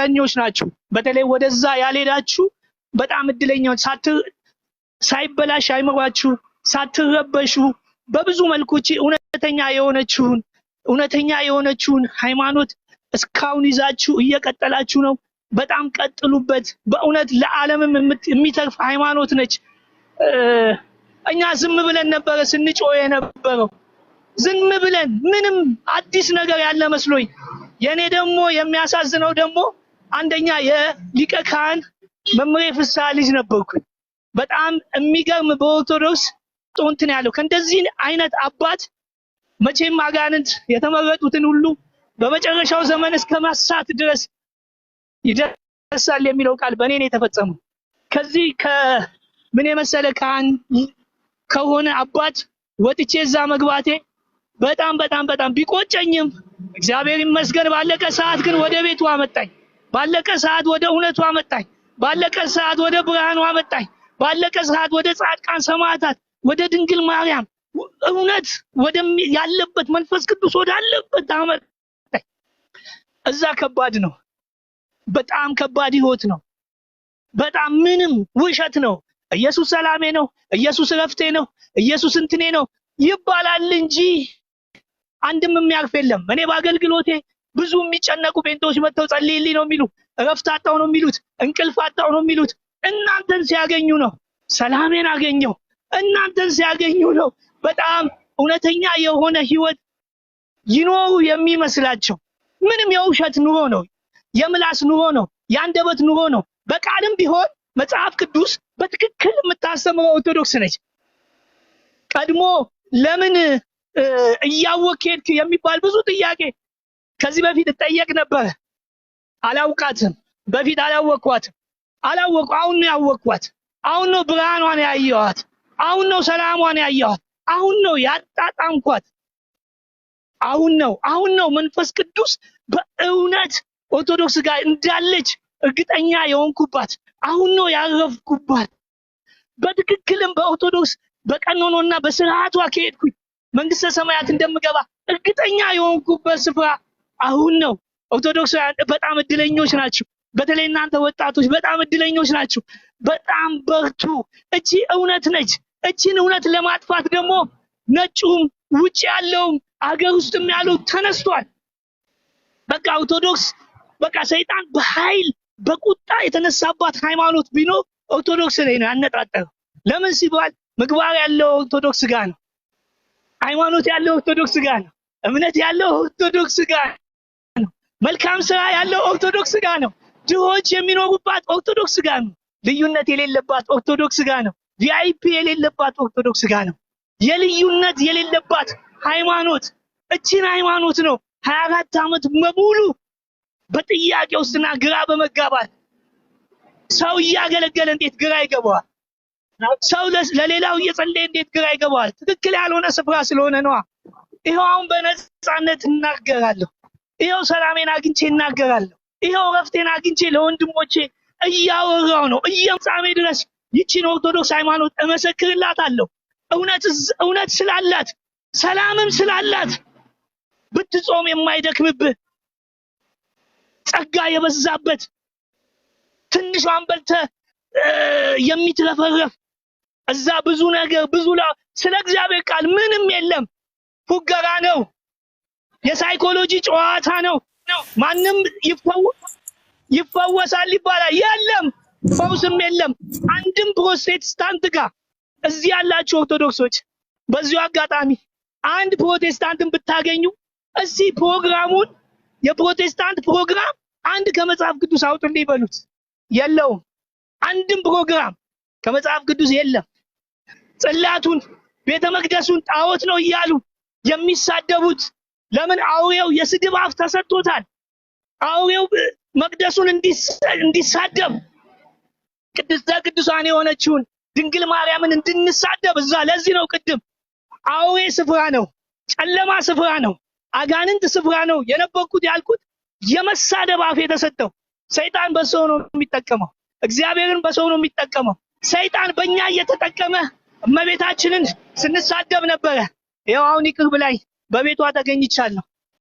እድለኞች ናችሁ። በተለይ ወደዛ ያልሄዳችሁ በጣም እድለኞች ሳይበላሽ አይምሯችሁ ሳትረበሹ በብዙ መልኩ እውነተኛ የሆነችውን ሃይማኖት እስካሁን ይዛችሁ እየቀጠላችሁ ነው። በጣም ቀጥሉበት። በእውነት ለዓለምም የሚተርፍ ሃይማኖት ነች። እኛ ዝም ብለን ነበር ስንጮህ የነበረው። ዝም ብለን ምንም አዲስ ነገር ያለ መስሎኝ። የኔ ደግሞ የሚያሳዝነው ደግሞ አንደኛ የሊቀ ካህን መምሬ ፍስሐ ልጅ ነበርኩኝ። በጣም የሚገርም በኦርቶዶክስ እንትን ያለው ከእንደዚህ አይነት አባት መቼም አጋንንት የተመረጡትን ሁሉ በመጨረሻው ዘመን እስከ ማሳት ድረስ ይደርሳል የሚለው ቃል በእኔ ነው የተፈጸመው። ከዚህ ከምን የመሰለ ካህን ከሆነ አባት ወጥቼ እዛ መግባቴ በጣም ቢቆጨኝም እግዚአብሔር ይመስገን ባለቀ ሰዓት ግን ወደ ቤቱ አመጣኝ። ባለቀ ሰዓት ወደ እውነቱ አመጣኝ። ባለቀ ሰዓት ወደ ብርሃኑ አመጣኝ። ባለቀ ሰዓት ወደ ጻድቃን ሰማዕታት፣ ወደ ድንግል ማርያም እውነት ያለበት መንፈስ ቅዱስ ወዳለበት አመጣኝ። እዛ ከባድ ነው። በጣም ከባድ ህይወት ነው። በጣም ምንም ውሸት ነው። ኢየሱስ ሰላሜ ነው፣ ኢየሱስ ረፍቴ ነው፣ ኢየሱስ እንትኔ ነው ይባላል እንጂ አንድም የሚያርፍ የለም። እኔ በአገልግሎቴ ብዙ የሚጨነቁ ጴንጤዎች መጥተው ጸልይልኝ ነው የሚሉ፣ እረፍት አጣው ነው የሚሉት፣ እንቅልፍ አጣው ነው የሚሉት። እናንተን ሲያገኙ ነው ሰላሜን አገኘው። እናንተን ሲያገኙ ነው በጣም እውነተኛ የሆነ ህይወት ይኖሩ የሚመስላቸው። ምንም የውሸት ኑሮ ነው፣ የምላስ ኑሮ ነው፣ የአንደበት ኑሮ ነው። በቃልም ቢሆን መጽሐፍ ቅዱስ በትክክል የምታስተምረው ኦርቶዶክስ ነች። ቀድሞ ለምን እያወቅህ ሄድክ የሚባል ብዙ ጥያቄ ከዚህ በፊት እጠየቅ ነበር። አላውቃትም። በፊት አላወቅኳትም። አሁን ነው ያወቅኳት። አሁን ነው ብርሃኗን ያየኋት። አሁን ነው ሰላሟን ያየኋት። አሁን ነው ያጣጣምኳት። አሁን ነው መንፈስ ቅዱስ በእውነት ኦርቶዶክስ ጋር እንዳለች እርግጠኛ የሆንኩባት። አሁን ነው ያረፍኩባት። በትክክልም በኦርቶዶክስ በቀኖናና በስርዓቷ ከሄድኩኝ መንግስተ ሰማያት እንደምገባ እርግጠኛ የሆንኩበት ስፍራ አሁን ነው። ኦርቶዶክሳውያን በጣም እድለኞች ናችሁ። በተለይ እናንተ ወጣቶች በጣም እድለኞች ናችሁ። በጣም በርቱ። እቺ እውነት ነች። እቺን እውነት ለማጥፋት ደግሞ ነጩም ውጭ ያለውም አገር ውስጥም ያለው ተነስቷል። በቃ ኦርቶዶክስ ሰይጣን በኃይል በቁጣ የተነሳባት ሃይማኖት ቢኖር ኦርቶዶክስ ላይ ነው ያነጣጠረው። ለምን ሲባል ምግባር ያለው ኦርቶዶክስ ጋር ነው። ሃይማኖት ያለው ኦርቶዶክስ ጋር ነው። እምነት ያለው ኦርቶዶክስ ጋር ነው። መልካም ስራ ያለው ኦርቶዶክስ ጋር ነው። ድሆች የሚኖሩባት ኦርቶዶክስ ጋር ነው። ልዩነት የሌለባት ኦርቶዶክስ ጋር ነው። ቪአይፒ የሌለባት ኦርቶዶክስ ጋር ነው። የልዩነት የሌለባት ሃይማኖት እቺን ሃይማኖት ነው 24 ዓመት በሙሉ በጥያቄ ውስጥና ግራ በመጋባት ሰው እያገለገለ እንዴት ግራ ይገባዋል? ሰው ለሌላው እየጸለየ እንዴት ግራ ይገባዋል? ትክክል ያልሆነ ስፍራ ስለሆነ ነው። ይሄው አሁን በነፃነት እናገራለሁ። ይሄው ሰላሜን አግኝቼ እናገራለሁ። ይሄው ረፍቴን አግኝቼ ለወንድሞቼ እያወራው ነው። እየምጻሜ ድረስ ይቺን ኦርቶዶክስ ሃይማኖት እመሰክርላታለሁ። እውነት ስላላት ሰላምም ስላላት ብትጾም የማይደክምብህ ጸጋ የበዛበት ትንሿን በልተህ የሚትረፈረፍ እዛ ብዙ ነገር ስለ እግዚአብሔር ቃል ምንም የለም። ፉገራ ነው። የሳይኮሎጂ ጨዋታ ነው። ማንም ይፈወሳል ይባላል። የለም፣ ፈውስም የለም። አንድም ፕሮቴስታንት ጋር እዚህ ያላችሁ ኦርቶዶክሶች በዚሁ አጋጣሚ አንድ ፕሮቴስታንትን ብታገኙ እስቲ ፕሮግራሙን የፕሮቴስታንት ፕሮግራም አንድ ከመጽሐፍ ቅዱስ አውጡልኝ በሉት። የለውም። አንድም ፕሮግራም ከመጽሐፍ ቅዱስ የለም። ጽላቱን ቤተ መቅደሱን ጣዖት ነው እያሉ የሚሳደቡት ለምን? አውሬው የስድብ አፍ ተሰጥቶታል። አውሬው መቅደሱን እንዲሳደብ ቅድስተ ቅዱሳን የሆነችውን ድንግል ማርያምን እንድንሳደብ እዛ። ለዚህ ነው ቅድም አውሬ ስፍራ ነው፣ ጨለማ ስፍራ ነው፣ አጋንንት ስፍራ ነው የነበርኩት ያልኩት። የመሳደብ አፍ የተሰጠው ሰይጣን በሰው ነው የሚጠቀመው። እግዚአብሔርን በሰው ነው የሚጠቀመው። ሰይጣን በእኛ እየተጠቀመ እመቤታችንን ስንሳደብ ነበረ። ይኸው አሁን ይቅር ብላኝ በቤቷ ተገኝቻለሁ።